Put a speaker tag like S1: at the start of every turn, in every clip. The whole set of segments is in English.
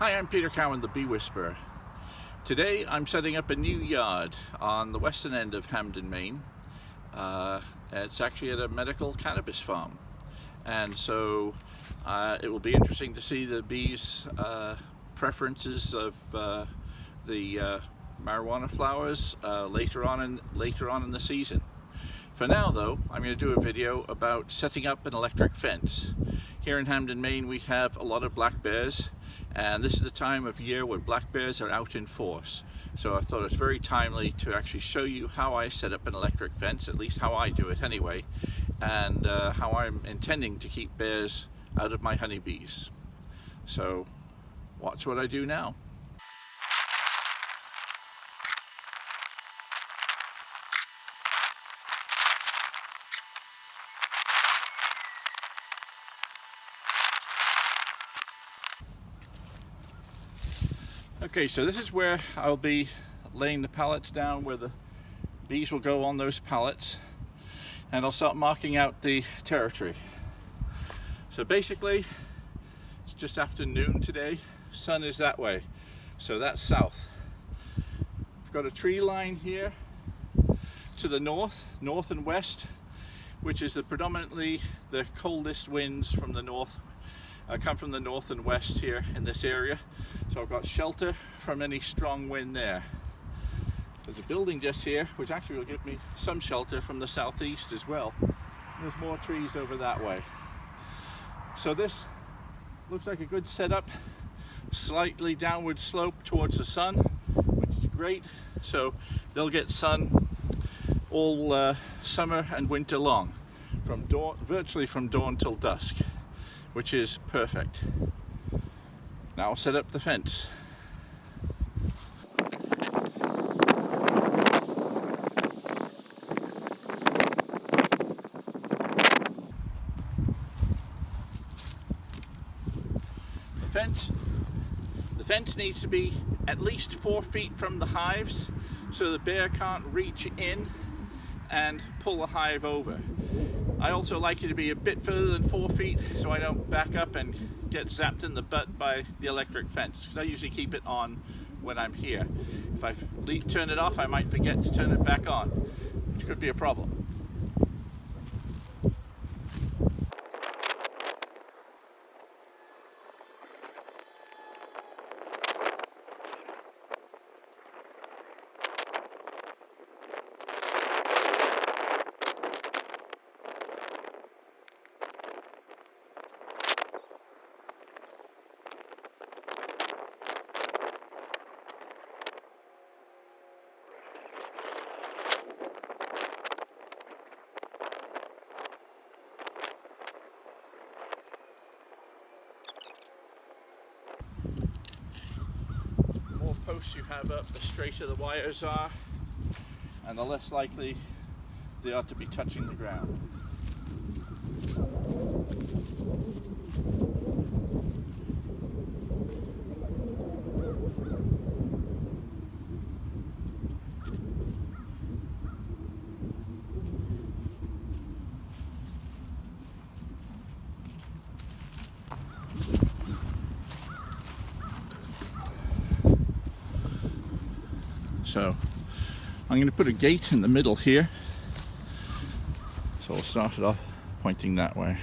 S1: Hi, I'm Peter Cowan, the Bee Whisperer. Today I'm setting up a new yard on the western end of Hamden, Maine. It's actually at a medical cannabis farm, and so it will be interesting to see the bees' preferences of the marijuana flowers later on in the season. For now though, I'm going to do a video about setting up an electric fence. Here in Hamden, Maine, we have a lot of black bears, and this is the time of year when black bears are out in force. So I thought it's very timely to actually show you how I set up an electric fence, at least how I do it anyway, and how I'm intending to keep bears out of my honeybees. So watch what I do now. Okay, so this is where I'll be laying the pallets down, where the bees will go on those pallets, and I'll start marking out the territory. So basically, it's just after noon today. Sun is that way, so that's south. I've got a tree line here to the north and west, which is predominantly the coldest winds from the north. Come from the north and west here in this area, so I've got shelter from any strong wind there. There's a building just here which actually will give me some shelter from the southeast as well. There's more trees over that way. So this looks like a good setup, slightly downward slope towards the sun, which is great, so they'll get sun all summer and winter long, from dawn, virtually from dawn till dusk, which is perfect. Now I'll set up the fence. The fence needs to be at least 4 feet from the hives, so the bear can't reach in and pull the hive over. I also like it to be a bit further than 4 feet, so I don't back up and get zapped in the butt by the electric fence, because I usually keep it on when I'm here. If I turn it off, I might forget to turn it back on, which could be a problem. Posts you have up, the straighter the wires are, and the less likely they are to be touching the ground. So I'm going to put a gate in the middle here, so I'll start it off pointing that way.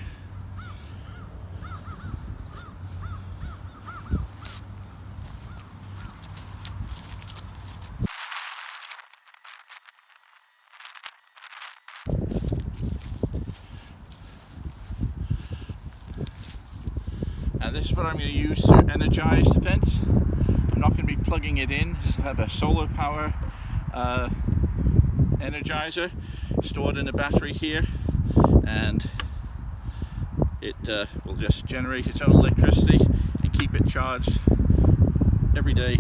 S1: And this is what I'm going to use to energize the fence. I'm not going to be plugging it in, just have a solar power energizer stored in a battery here, and it will just generate its own electricity and keep it charged every day,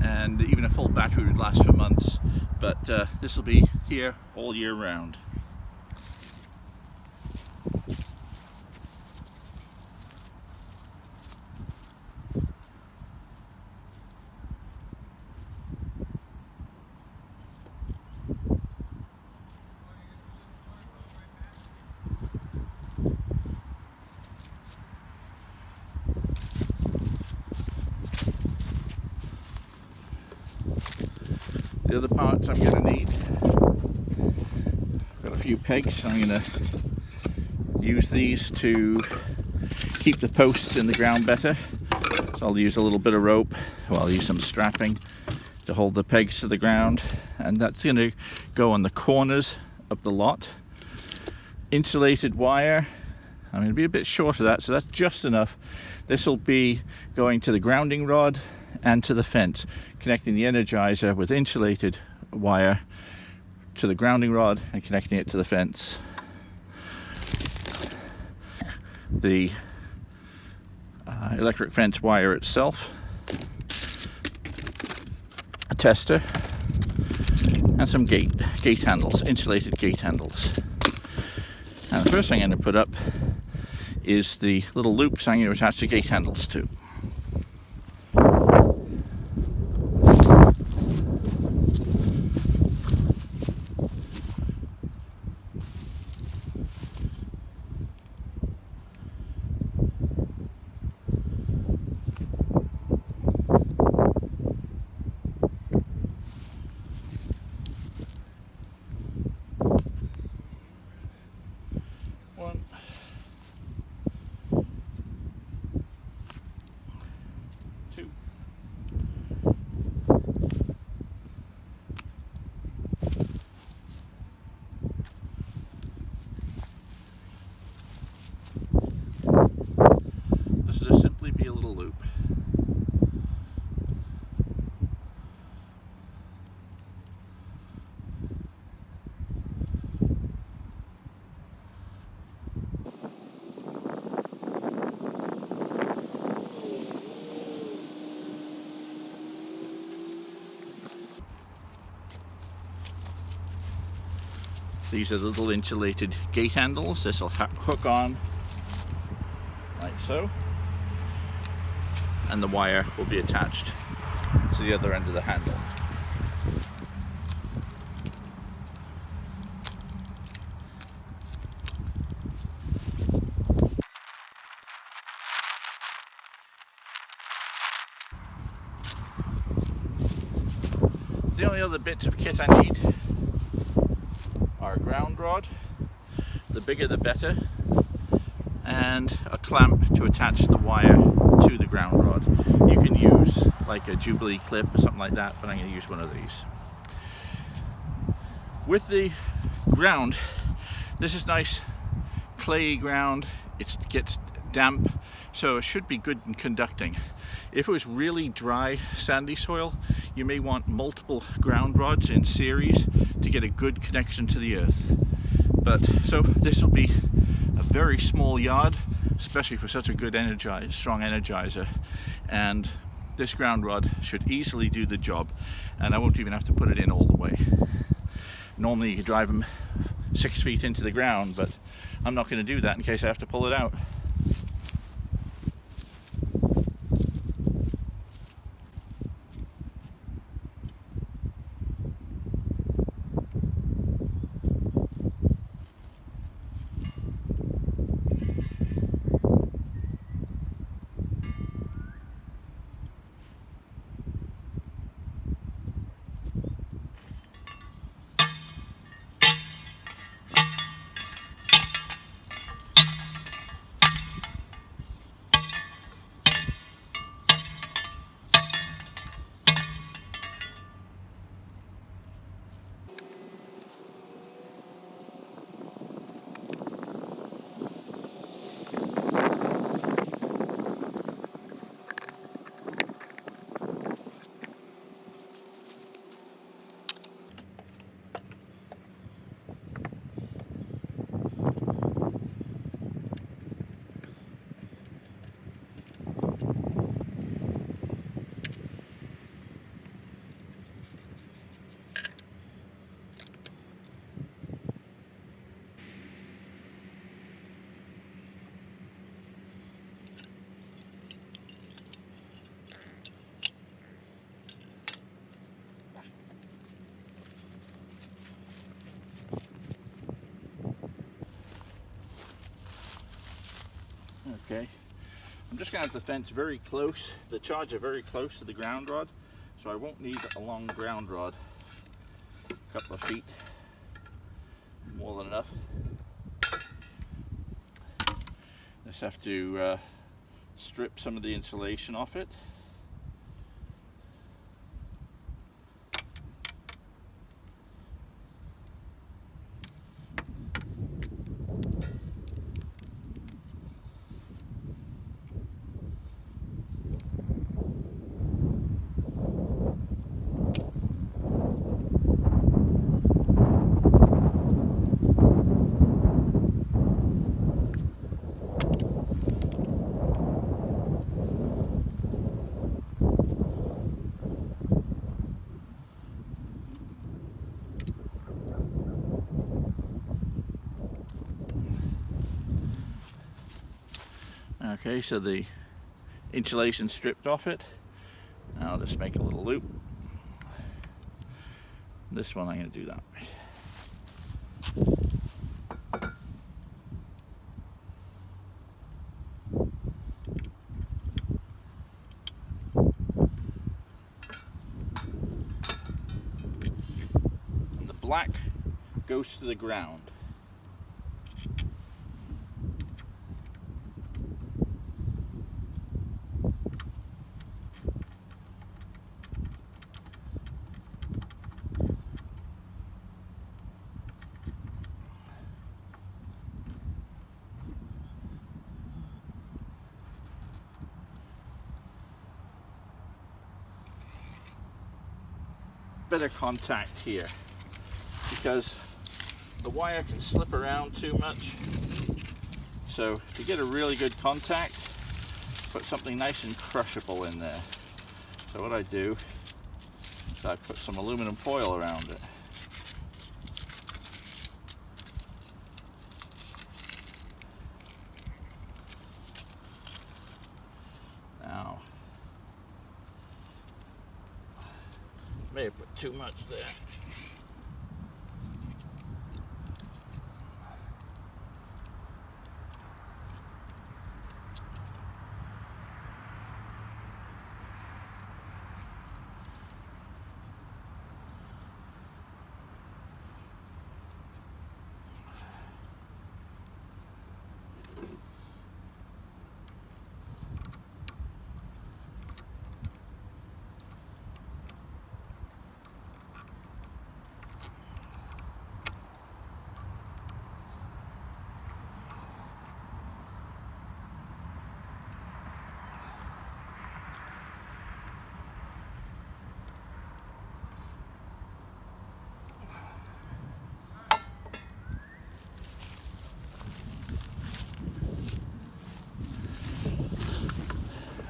S1: and even a full battery would last for months, but this will be here all year round. The other parts I'm going to need, I've got a few pegs. I'm going to use these to keep the posts in the ground better. So I'll use a little bit of rope, well, I'll use some strapping to hold the pegs to the ground, and that's going to go on the corners of the lot. Insulated wire, I'm going to be a bit short of that, so that's just enough. This will be going to the grounding rod and to the fence, connecting the energizer with insulated wire to the grounding rod and connecting it to the fence. The electric fence wire itself, a tester, and some gate handles, insulated gate handles. And the first thing I'm going to put up is the little loops I'm going to attach the gate handles to. One, two, this will just simply be a little loop. These are the little insulated gate handles. This will hook on like so, and the wire will be attached to the other end of the handle. The only other bits of kit I need are a ground rod, the bigger the better, and a clamp to attach the wire to the ground rod. You can use like a Jubilee clip or something like that, but I'm going to use one of these. With the ground, this is nice clayey ground. It gets damp, so it should be good in conducting. If it was really dry, sandy soil, you may want multiple ground rods in series to get a good connection to the earth. But so this will be a very small yard, especially for such a good strong energizer, and this ground rod should easily do the job, and I won't even have to put it in all the way. Normally you could drive them 6 feet into the ground, but I'm not going to do that in case I have to pull it out. Okay, I'm just going to have the fence very close, the charger very close to the ground rod, so I won't need a long ground rod. a couple of feet, more than enough. Just have to strip some of the insulation off it. Okay, so the insulation stripped off it. Now I'll just make a little loop. This one I'm going to do that way. And the black goes to the ground. Better contact here because the wire can slip around too much. So to get a really good contact, put something nice and crushable in there. So what I do is I put some aluminum foil around it. Now, may have put too much there.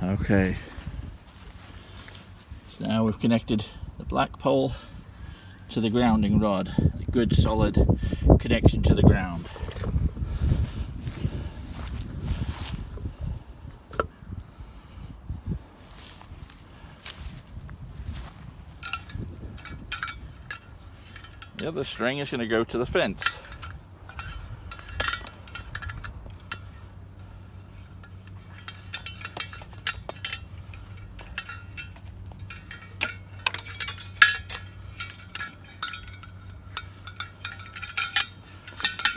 S1: Okay, so now we've connected the black pole to the grounding rod, a good solid connection to the ground. The other string is going to go to the fence.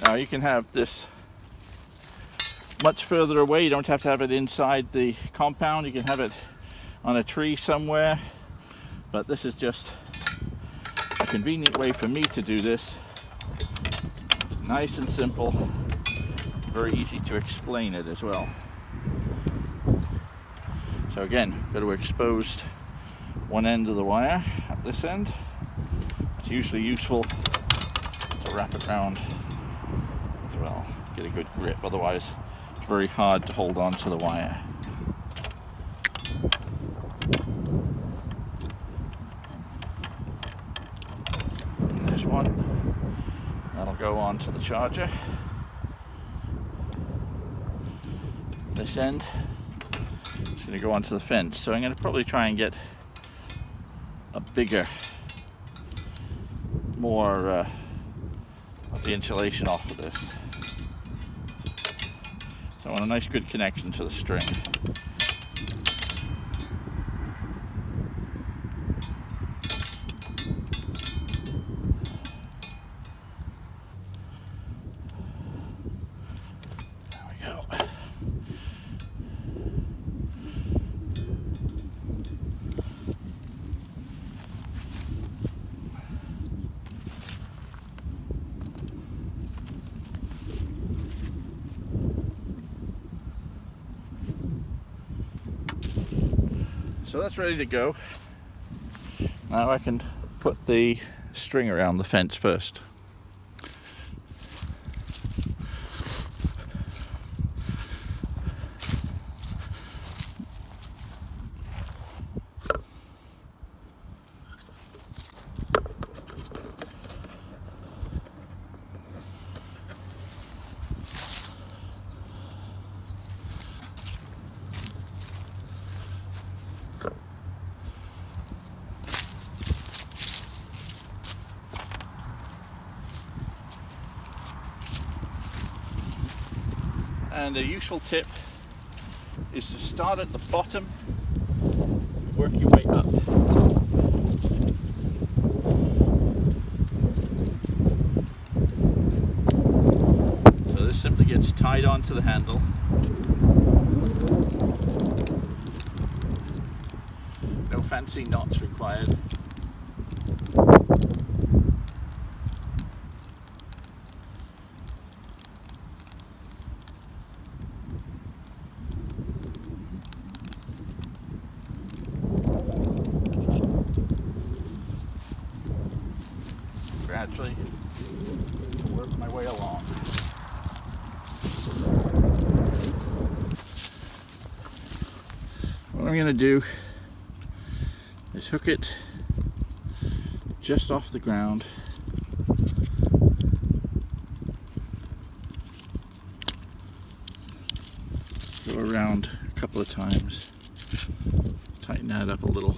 S1: Now you can have this much further away. You don't have to have it inside the compound. You can have it on a tree somewhere, but this is just a convenient way for me to do this. Nice and simple, very easy to explain it as well. So again, got to expose one end of the wire at this end. It's usually useful to wrap it around as well, get a good grip, otherwise it's very hard to hold on to the wire. And there's one that'll go on to the charger. This end is going to go onto the fence, so I'm going to probably try and get a bigger, more of the insulation off of this. So I want a nice good connection to the string. So that's ready to go. Now I can put the string around the fence first. And a useful tip is to start at the bottom, work your way up. So this simply gets tied onto the handle. No fancy knots required. Gradually work my way along. What I'm going to do is hook it just off the ground. Go around a couple of times, tighten that up a little.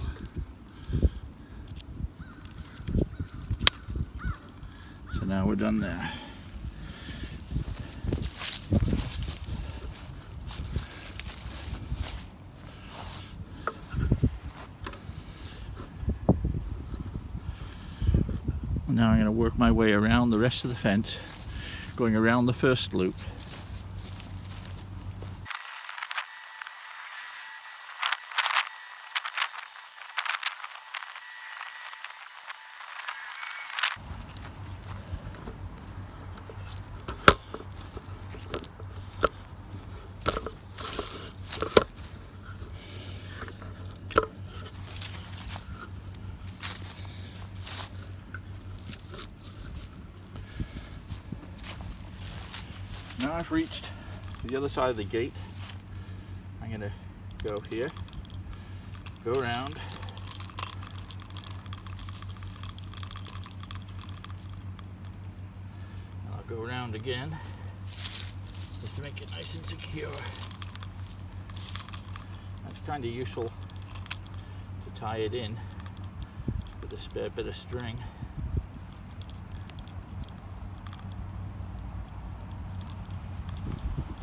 S1: So now we're done there. Now I'm going to work my way around the rest of the fence, going around the first loop. Now I've reached the other side of the gate. I'm going to go here, go around, and I'll go around again just to make it nice and secure. That's kind of useful to tie it in with a spare bit of string.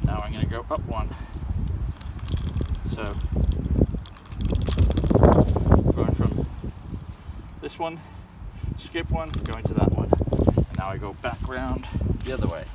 S1: Now I'm going to go up one. So, going from this one, skip one, going to that one. And now I go back round the other way.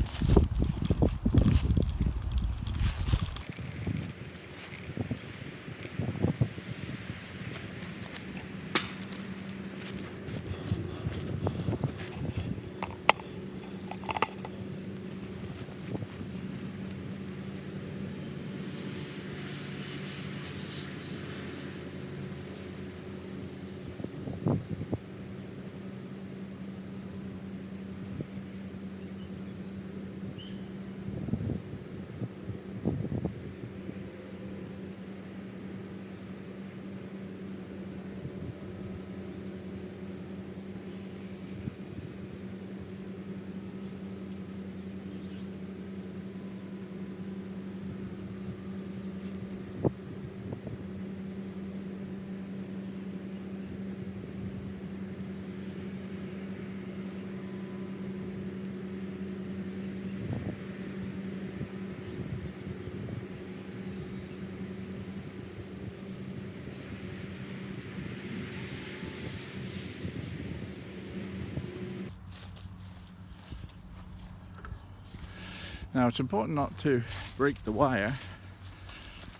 S1: Now it's important not to break the wire,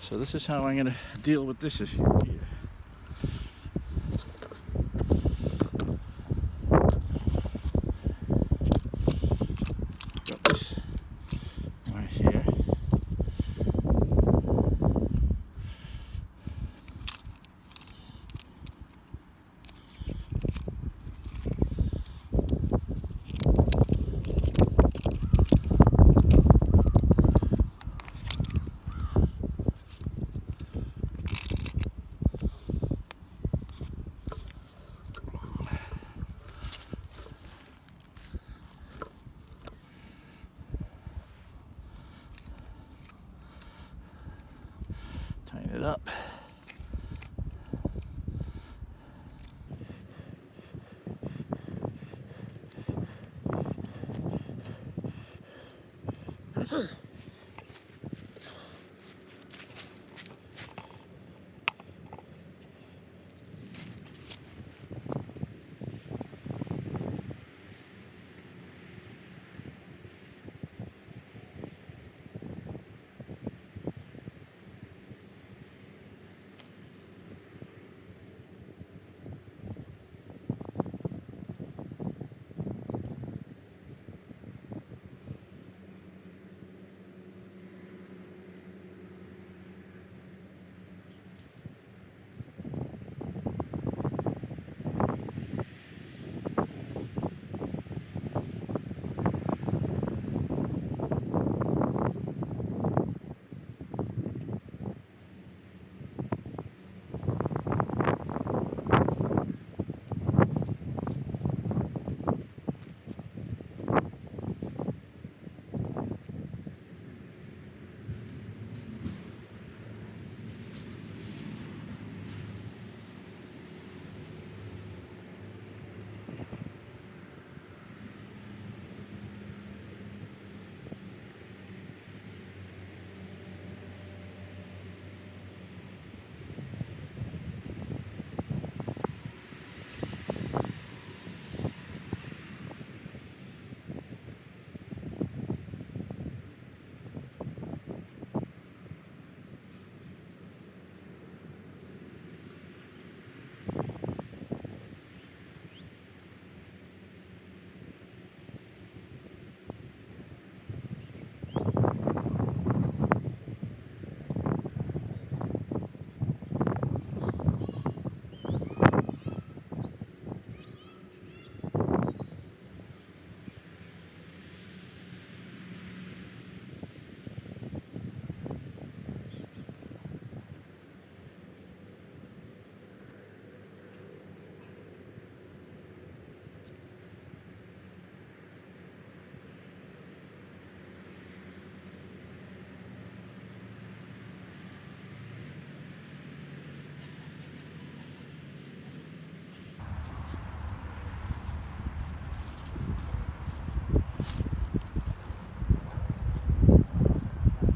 S1: so this is how I'm going to deal with this issue here. Got this right here.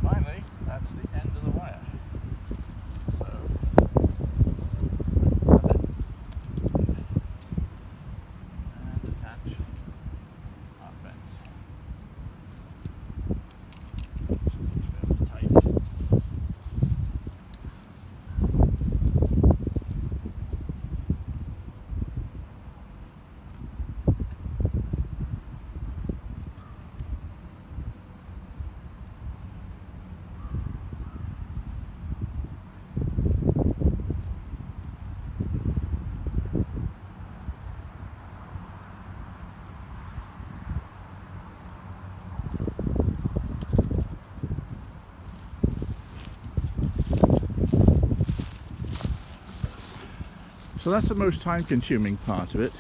S1: Finally, that's the end of the wire. So, cut it and attach our fence. So it's very tight. So that's the most time-consuming part of it.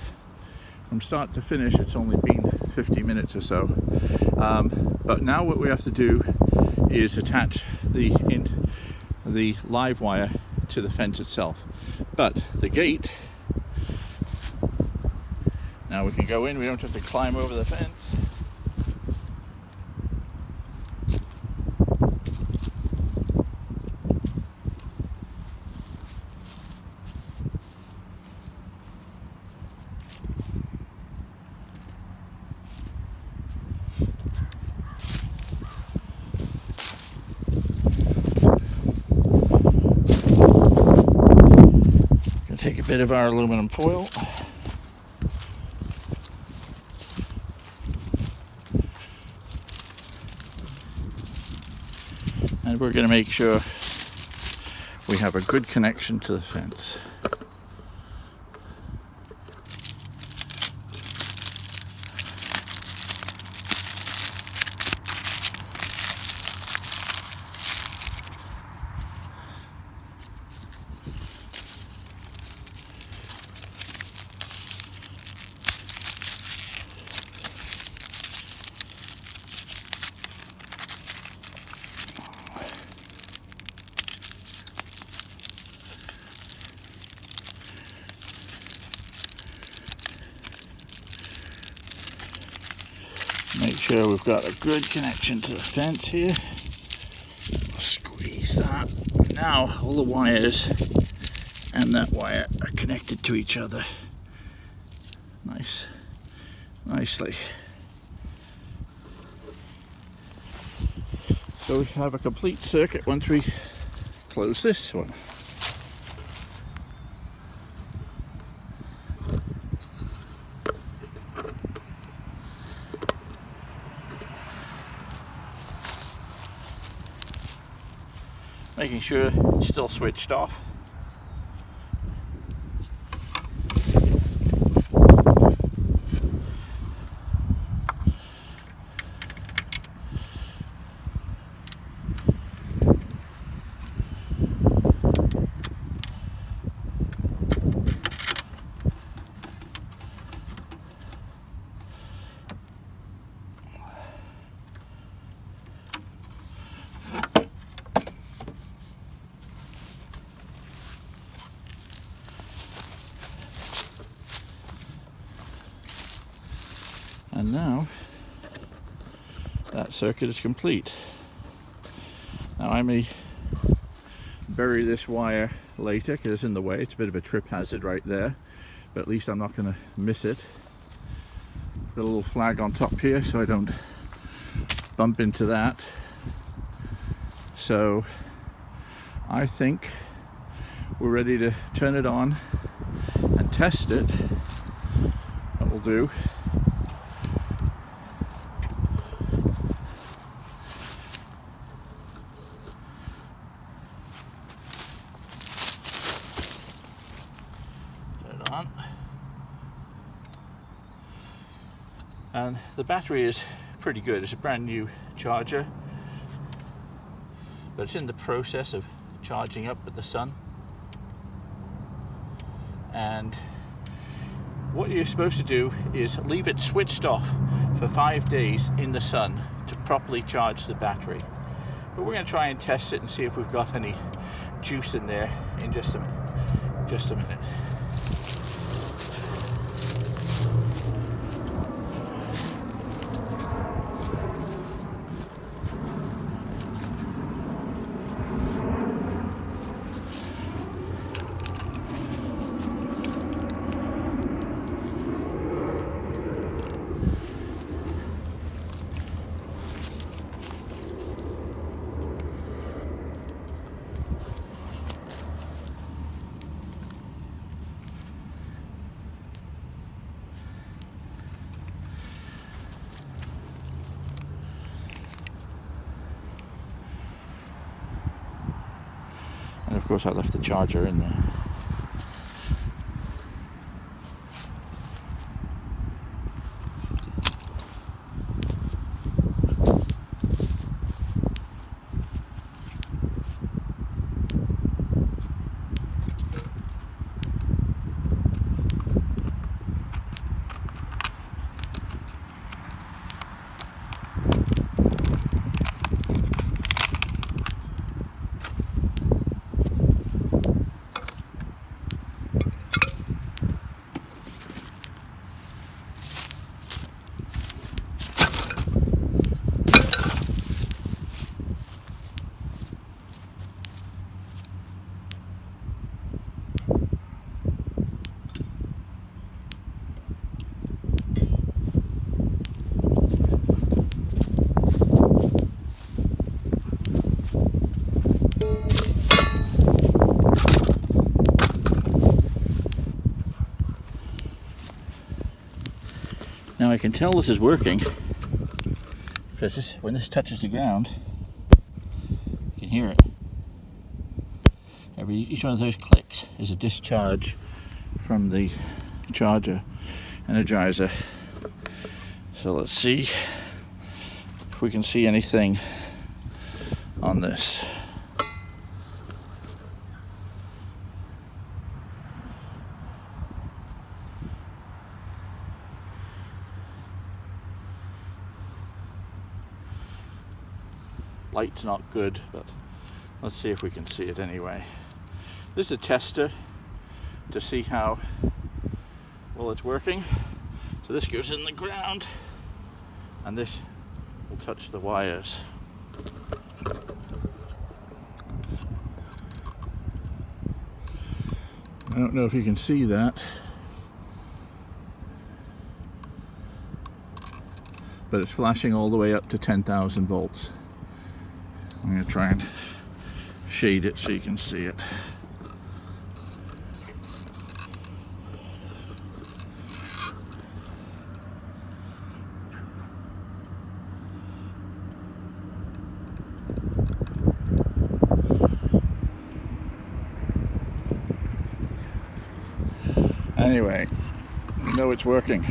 S1: From start to finish, it's only been 50 minutes or so. But now what we have to do is attach the live wire to the fence itself. But the gate, now we can go in, we don't have to climb over the fence. Take a bit of our aluminum foil. And we're going to make sure we have a good connection to the fence. Make sure we've got a good connection to the fence here. Squeeze that. Now all the wires and that wire are connected to each other nicely. So we have a complete circuit once we close this one. Making sure it's still switched off. And now that circuit is complete. Now I may bury this wire later because it's in the way. It's a bit of a trip hazard right there, but at least I'm not going to miss it. Got a little flag on top here so I don't bump into that. So I think we're ready to turn it on and test it, that will do. Turn it on. And the battery is pretty good. It's a brand new charger, but it's in the process of charging up with the sun. And what you're supposed to do is leave it switched off for 5 days in the sun to properly charge the battery. But we're going to try and test it and see if we've got any juice in there in just a minute. And of course I left the charger in there. Now I can tell this is working because when this touches the ground, you can hear it. Each one of those clicks is a discharge from the charger energizer. So let's see if we can see anything on this. Light's not good, but let's see if we can see it anyway. This is a tester to see how well it's working. So this goes in the ground and this will touch the wires. I don't know if you can see that, but it's flashing all the way up to 10,000 volts. I'm going to try and shade it so you can see it. Anyway, I know it's working.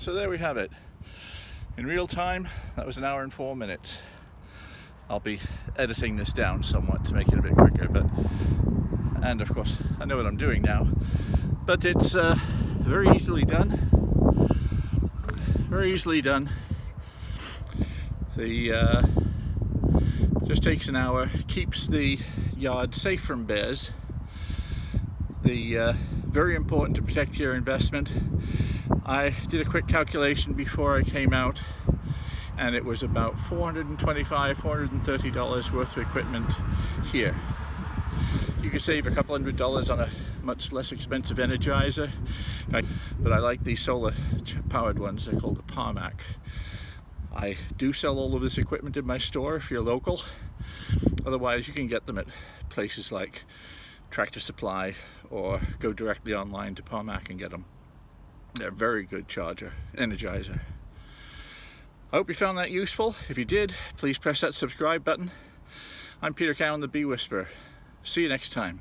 S1: So there we have it. In real time, that was 1 hour and 4 minutes. I'll be editing this down somewhat to make it a bit quicker, and of course I know what I'm doing now, but it's very easily done. Very easily done. Just takes an hour, keeps the yard safe from bears. Very important to protect your investment. I did a quick calculation before I came out, and it was about $425, $430 worth of equipment here. You could save a couple $100 on a much less expensive energizer, but I like these solar powered ones. They're called the Parmac. I do sell all of this equipment in my store if you're local. Otherwise you can get them at places like Tractor Supply, or go directly online to Parmac and get them. They're a very good energizer. I hope you found that useful. If you did, please press that subscribe button. I'm Peter Cowan, the Bee Whisperer. See you next time.